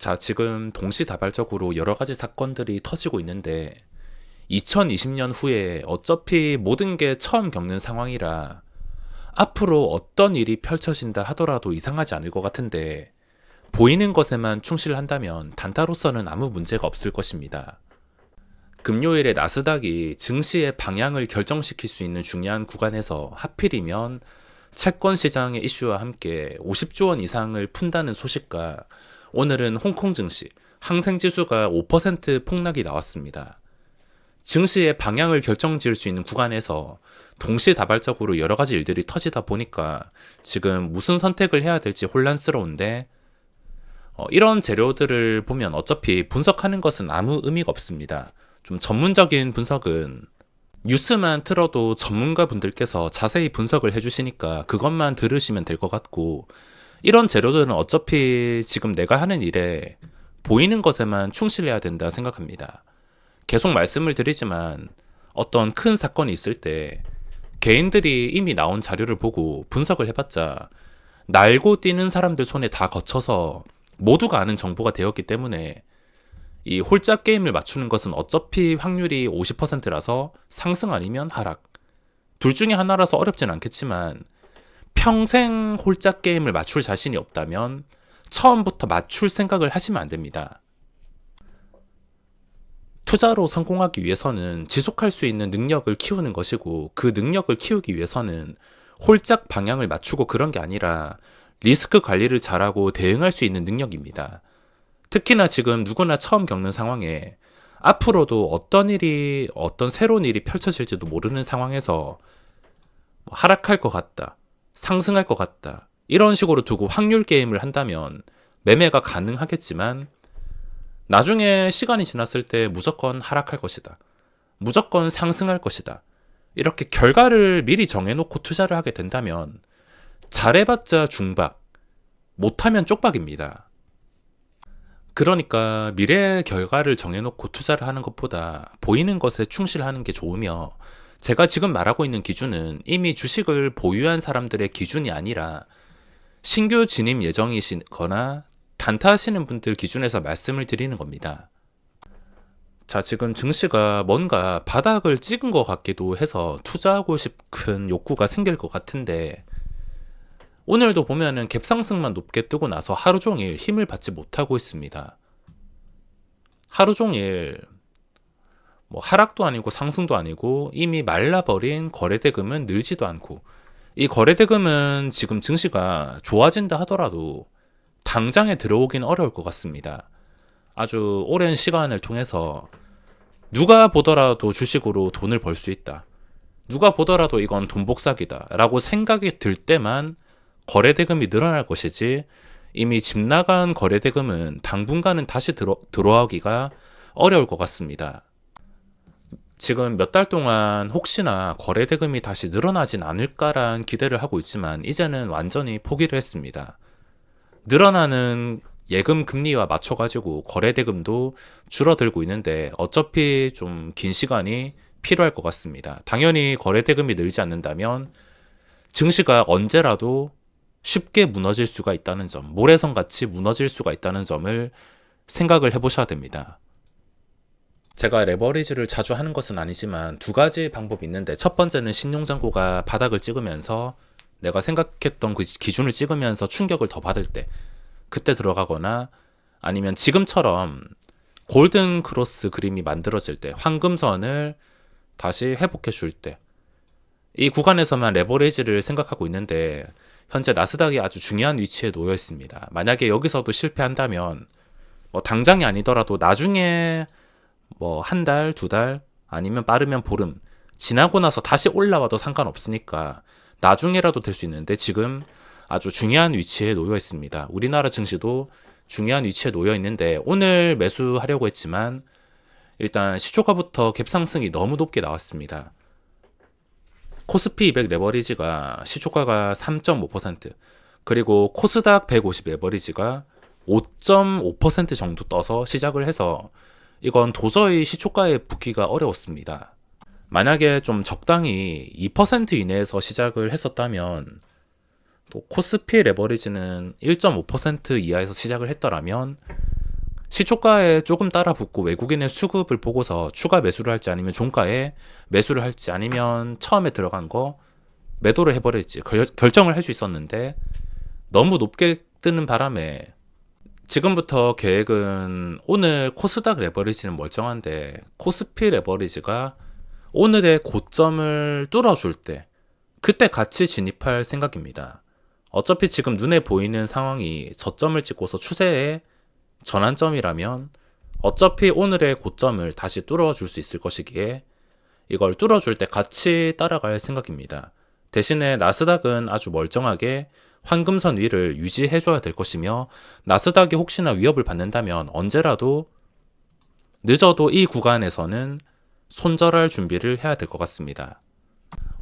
자, 지금 동시다발적으로 여러 가지 사건들이 터지고 있는데 2020년 후에 어차피 모든 게 처음 겪는 상황이라 앞으로 어떤 일이 펼쳐진다 하더라도 이상하지 않을 것 같은데 보이는 것에만 충실한다면 단타로서는 아무 문제가 없을 것입니다. 금요일에 나스닥이 증시의 방향을 결정시킬 수 있는 중요한 구간에서 하필이면 채권 시장의 이슈와 함께 50조 원 이상을 푼다는 소식과 오늘은 홍콩 증시, 항생지수가 5% 폭락이 나왔습니다. 증시의 방향을 결정지을 수 있는 구간에서 동시다발적으로 여러 가지 일들이 터지다 보니까 지금 무슨 선택을 해야 될지 혼란스러운데 이런 재료들을 보면 어차피 분석하는 것은 아무 의미가 없습니다. 좀 전문적인 분석은 뉴스만 틀어도 전문가 분들께서 자세히 분석을 해주시니까 그것만 들으시면 될 것 같고 이런 재료들은 어차피 지금 내가 하는 일에 보이는 것에만 충실해야 된다 생각합니다. 계속 말씀을 드리지만 어떤 큰 사건이 있을 때 개인들이 이미 나온 자료를 보고 분석을 해봤자 날고 뛰는 사람들 손에 다 거쳐서 모두가 아는 정보가 되었기 때문에 이 홀짝 게임을 맞추는 것은 어차피 확률이 50%라서 상승 아니면 하락. 둘 중에 하나라서 어렵진 않겠지만 평생 홀짝 게임을 맞출 자신이 없다면 처음부터 맞출 생각을 하시면 안 됩니다. 투자로 성공하기 위해서는 지속할 수 있는 능력을 키우는 것이고 그 능력을 키우기 위해서는 홀짝 방향을 맞추고 그런 게 아니라 리스크 관리를 잘하고 대응할 수 있는 능력입니다. 특히나 지금 누구나 처음 겪는 상황에 앞으로도 어떤 새로운 일이 펼쳐질지도 모르는 상황에서 하락할 것 같다, 상승할 것 같다 이런 식으로 두고 확률 게임을 한다면 매매가 가능하겠지만 나중에 시간이 지났을 때 무조건 하락할 것이다, 무조건 상승할 것이다 이렇게 결과를 미리 정해놓고 투자를 하게 된다면 잘해봤자 중박, 못하면 쪽박입니다. 그러니까 미래의 결과를 정해놓고 투자를 하는 것보다 보이는 것에 충실하는 게 좋으며 제가 지금 말하고 있는 기준은 이미 주식을 보유한 사람들의 기준이 아니라 신규 진입 예정이시거나 단타하시는 분들 기준에서 말씀을 드리는 겁니다. 자, 지금 증시가 뭔가 바닥을 찍은 것 같기도 해서 투자하고 싶은 욕구가 생길 것 같은데 오늘도 보면은 갭상승만 높게 뜨고 나서 하루 종일 힘을 받지 못하고 있습니다. 하루 종일 하락도 아니고 상승도 아니고 이미 말라버린 거래대금은 늘지도 않고 이 거래대금은 지금 증시가 좋아진다 하더라도 당장에 들어오긴 어려울 것 같습니다. 아주 오랜 시간을 통해서 누가 보더라도 주식으로 돈을 벌 수 있다, 누가 보더라도 이건 돈 복사기다 라고 생각이 들 때만 거래대금이 늘어날 것이지 이미 집 나간 거래대금은 당분간은 다시 들어오기가 어려울 것 같습니다. 지금 몇 달 동안 혹시나 거래대금이 다시 늘어나진 않을까란 기대를 하고 있지만 이제는 완전히 포기를 했습니다. 늘어나는 예금 금리와 맞춰가지고 거래대금도 줄어들고 있는데 어차피 좀 긴 시간이 필요할 것 같습니다. 당연히 거래대금이 늘지 않는다면 증시가 언제라도 쉽게 무너질 수가 있다는 점, 모래성같이 무너질 수가 있다는 점을 생각을 해보셔야 됩니다. 제가 레버리지를 자주 하는 것은 아니지만 두 가지 방법이 있는데 첫 번째는 신용잔고가 바닥을 찍으면서 내가 생각했던 그 기준을 찍으면서 충격을 더 받을 때 그때 들어가거나 아니면 지금처럼 골든 크로스 그림이 만들어질 때 황금선을 다시 회복해 줄 때 이 구간에서만 레버리지를 생각하고 있는데 현재 나스닥이 아주 중요한 위치에 놓여 있습니다. 만약에 여기서도 실패한다면 당장이 아니더라도 나중에 한 달, 두 달 아니면 빠르면 보름 지나고 나서 다시 올라와도 상관없으니까 나중에라도 될 수 있는데 지금 아주 중요한 위치에 놓여 있습니다. 우리나라 증시도 중요한 위치에 놓여 있는데 오늘 매수하려고 했지만 일단 시초가부터 갭상승이 너무 높게 나왔습니다. 코스피 200 레버리지가 시초가가 3.5% 그리고 코스닥 150 레버리지가 5.5% 정도 떠서 시작을 해서 이건 도저히 시초가에 붙기가 어려웠습니다. 만약에 좀 적당히 2% 이내에서 시작을 했었다면 또 코스피 레버리지는 1.5% 이하에서 시작을 했더라면 시초가에 조금 따라 붙고 외국인의 수급을 보고서 추가 매수를 할지 아니면 종가에 매수를 할지 아니면 처음에 들어간 거 매도를 해버릴지 결정을 할 수 있었는데 너무 높게 뜨는 바람에 지금부터 계획은 오늘 코스닥 레버리지는 멀쩡한데 코스피 레버리지가 오늘의 고점을 뚫어줄 때 그때 같이 진입할 생각입니다. 어차피 지금 눈에 보이는 상황이 저점을 찍고서 추세의 전환점이라면 어차피 오늘의 고점을 다시 뚫어줄 수 있을 것이기에 이걸 뚫어줄 때 같이 따라갈 생각입니다. 대신에 나스닥은 아주 멀쩡하게 황금선 위를 유지해줘야 될 것이며 나스닥이 혹시나 위협을 받는다면 언제라도 늦어도 이 구간에서는 손절할 준비를 해야 될 것 같습니다.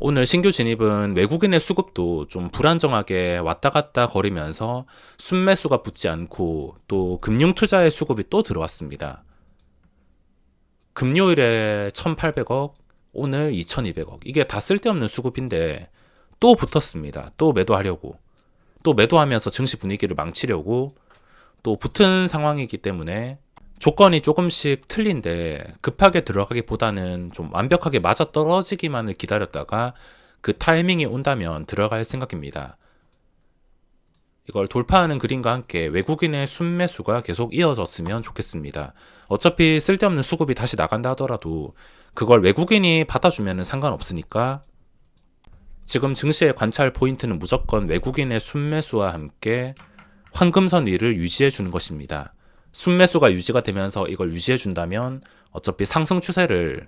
오늘 신규 진입은 외국인의 수급도 좀 불안정하게 왔다 갔다 거리면서 순매수가 붙지 않고 또 금융투자의 수급이 또 들어왔습니다. 금요일에 1,800억, 오늘 2,200억. 이게 다 쓸데없는 수급인데 또 붙었습니다. 또 매도하려고. 또 매도하면서 증시 분위기를 망치려고 또 붙은 상황이기 때문에 조건이 조금씩 틀린데 급하게 들어가기보다는 좀 완벽하게 맞아떨어지기만을 기다렸다가 그 타이밍이 온다면 들어갈 생각입니다. 이걸 돌파하는 그림과 함께 외국인의 순매수가 계속 이어졌으면 좋겠습니다. 어차피 쓸데없는 수급이 다시 나간다 하더라도 그걸 외국인이 받아주면 상관없으니까 지금 증시의 관찰 포인트는 무조건 외국인의 순매수와 함께 황금선 위를 유지해 주는 것입니다. 순매수가 유지가 되면서 이걸 유지해 준다면 어차피 상승 추세를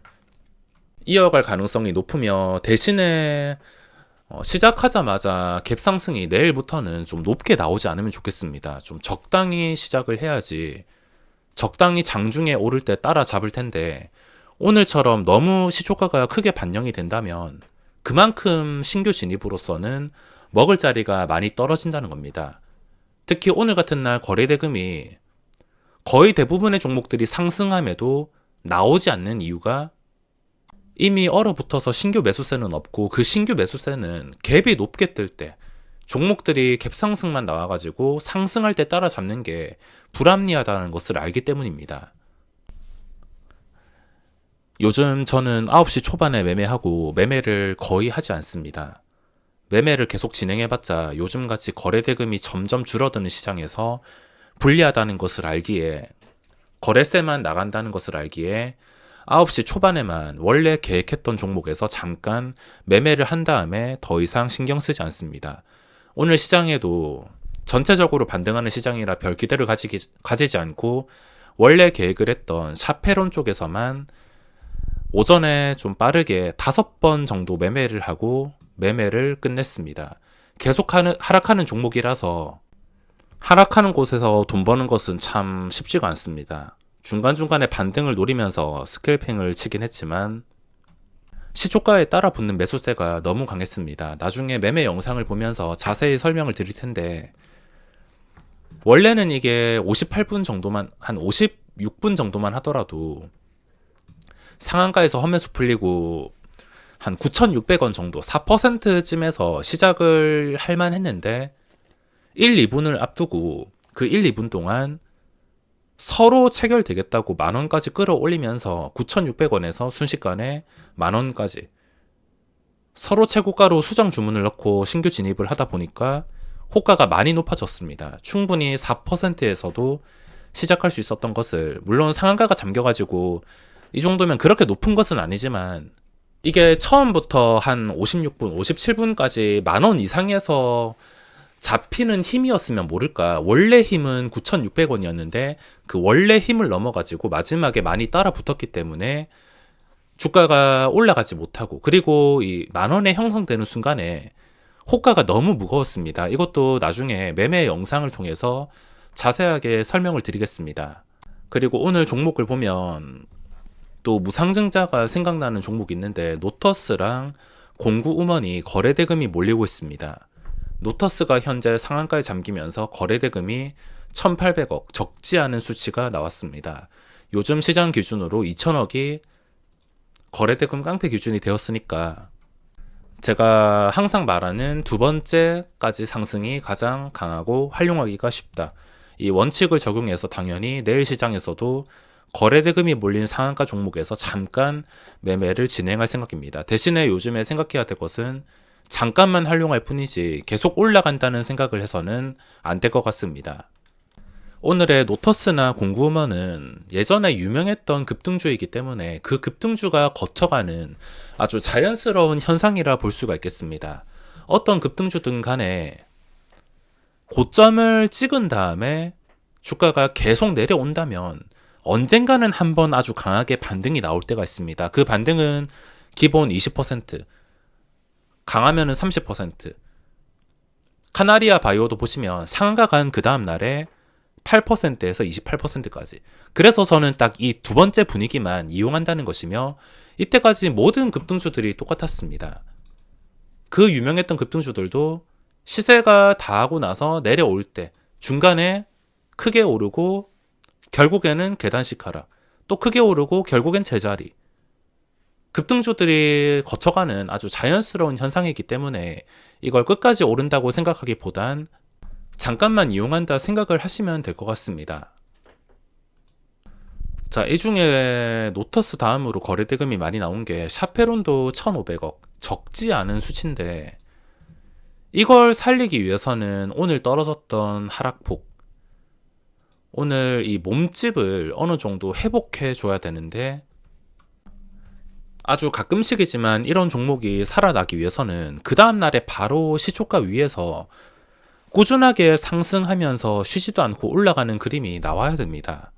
이어갈 가능성이 높으며 대신에 시작하자마자 갭 상승이 내일부터는 좀 높게 나오지 않으면 좋겠습니다. 좀 적당히 시작을 해야지 적당히 장중에 오를 때 따라잡을 텐데 오늘처럼 너무 시초가가 크게 반영이 된다면 그만큼 신규 진입으로서는 먹을 자리가 많이 떨어진다는 겁니다. 특히 오늘 같은 날 거래대금이 거의 대부분의 종목들이 상승함에도 나오지 않는 이유가 이미 얼어붙어서 신규 매수세는 없고 그 신규 매수세는 갭이 높게 뜰 때 종목들이 갭 상승만 나와가지고 상승할 때 따라잡는 게 불합리하다는 것을 알기 때문입니다. 요즘 저는 9시 초반에 매매하고 매매를 거의 하지 않습니다. 매매를 계속 진행해봤자 요즘같이 거래대금이 점점 줄어드는 시장에서 불리하다는 것을 알기에 거래세만 나간다는 것을 알기에 9시 초반에만 원래 계획했던 종목에서 잠깐 매매를 한 다음에 더 이상 신경 쓰지 않습니다. 오늘 시장에도 전체적으로 반등하는 시장이라 별 기대를 가지지 않고 원래 계획을 했던 샤페론 쪽에서만 오전에 좀 빠르게 5번 정도 매매를 하고 매매를 끝냈습니다. 계속 하락하는 종목이라서 하락하는 곳에서 돈 버는 것은 참 쉽지가 않습니다. 중간중간에 반등을 노리면서 스캘핑을 치긴 했지만 시초가에 따라 붙는 매수세가 너무 강했습니다. 나중에 매매 영상을 보면서 자세히 설명을 드릴 텐데 원래는 이게 58분 정도만 한 56분 정도만 하더라도 상한가에서 험매수 풀리고 한 9,600원 정도 4%쯤에서 시작을 할 만했는데 1, 2분을 앞두고 그 1, 2분 동안 서로 체결되겠다고 만원까지 끌어올리면서 9,600원에서 순식간에 만원까지 서로 최고가로 수정 주문을 넣고 신규 진입을 하다 보니까 호가가 많이 높아졌습니다. 충분히 4%에서도 시작할 수 있었던 것을 물론 상한가가 잠겨가지고 이 정도면 그렇게 높은 것은 아니지만 이게 처음부터 한 56분, 57분까지 만원 이상에서 잡히는 힘이었으면 모를까. 원래 힘은 9,600원이었는데 그 원래 힘을 넘어가지고 마지막에 많이 따라 붙었기 때문에 주가가 올라가지 못하고 그리고 이 만원에 형성되는 순간에 호가가 너무 무거웠습니다. 이것도 나중에 매매 영상을 통해서 자세하게 설명을 드리겠습니다. 그리고 오늘 종목을 보면 또 무상증자가 생각나는 종목이 있는데 노터스랑 공구우먼이 거래대금이 몰리고 있습니다. 노터스가 현재 상한가에 잠기면서 거래대금이 1,800억 적지 않은 수치가 나왔습니다. 요즘 시장 기준으로 2,000억이 거래대금 깡패 기준이 되었으니까 제가 항상 말하는 두 번째까지 상승이 가장 강하고 활용하기가 쉽다. 이 원칙을 적용해서 당연히 내일 시장에서도 거래대금이 몰린 상한가 종목에서 잠깐 매매를 진행할 생각입니다. 대신에 요즘에 생각해야 될 것은 잠깐만 활용할 뿐이지 계속 올라간다는 생각을 해서는 안 될 것 같습니다. 오늘의 노터스나 공구우먼은 예전에 유명했던 급등주이기 때문에 그 급등주가 거쳐가는 아주 자연스러운 현상이라 볼 수가 있겠습니다. 어떤 급등주든 간에 고점을 찍은 다음에 주가가 계속 내려온다면 언젠가는 한번 아주 강하게 반등이 나올 때가 있습니다. 그 반등은 기본 20%, 강하면은 30%. 카나리아 바이오도 보시면 상한가 간 그 다음 날에 8%에서 28%까지. 그래서 저는 딱 이 두 번째 분위기만 이용한다는 것이며, 이때까지 모든 급등주들이 똑같았습니다. 그 유명했던 급등주들도 시세가 다 하고 나서 내려올 때 중간에 크게 오르고 결국에는 계단식 하락, 또 크게 오르고 결국엔 제자리. 급등주들이 거쳐가는 아주 자연스러운 현상이기 때문에 이걸 끝까지 오른다고 생각하기보단 잠깐만 이용한다 생각을 하시면 될 것 같습니다. 자, 이 중에 노터스 다음으로 거래대금이 많이 나온 게 샤페론도 1,500억, 적지 않은 수치인데 이걸 살리기 위해서는 오늘 떨어졌던 하락폭, 오늘 이 몸집을 어느 정도 회복해 줘야 되는데, 아주 가끔씩이지만 이런 종목이 살아나기 위해서는 그 다음날에 바로 시초가 위에서 꾸준하게 상승하면서 쉬지도 않고 올라가는 그림이 나와야 됩니다.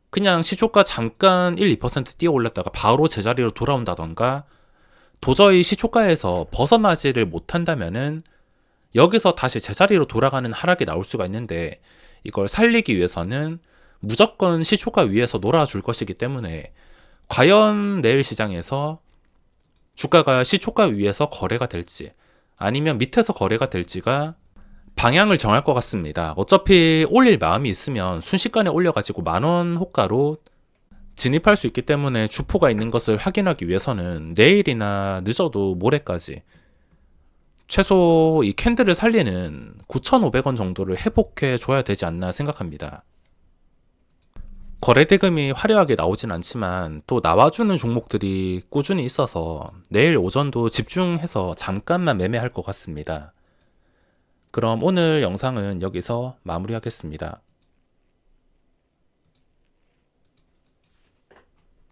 그냥 시초가 잠깐 1, 2% 뛰어 올랐다가 바로 제자리로 돌아온다던가, 도저히 시초가에서 벗어나지를 못한다면은 여기서 다시 제자리로 돌아가는 하락이 나올 수가 있는데, 이걸 살리기 위해서는 무조건 시초가 위에서 놀아줄 것이기 때문에 과연 내일 시장에서 주가가 시초가 위에서 거래가 될지 아니면 밑에서 거래가 될지가 방향을 정할 것 같습니다. 어차피 올릴 마음이 있으면 순식간에 올려가지고 10,000원 호가로 진입할 수 있기 때문에 주포가 있는 것을 확인하기 위해서는 내일이나 늦어도 모레까지 최소 이 캔들을 살리는 9,500원 정도를 회복해 줘야 되지 않나 생각합니다. 거래대금이 화려하게 나오진 않지만 또 나와주는 종목들이 꾸준히 있어서 내일 오전도 집중해서 잠깐만 매매할 것 같습니다. 그럼 오늘 영상은 여기서 마무리하겠습니다.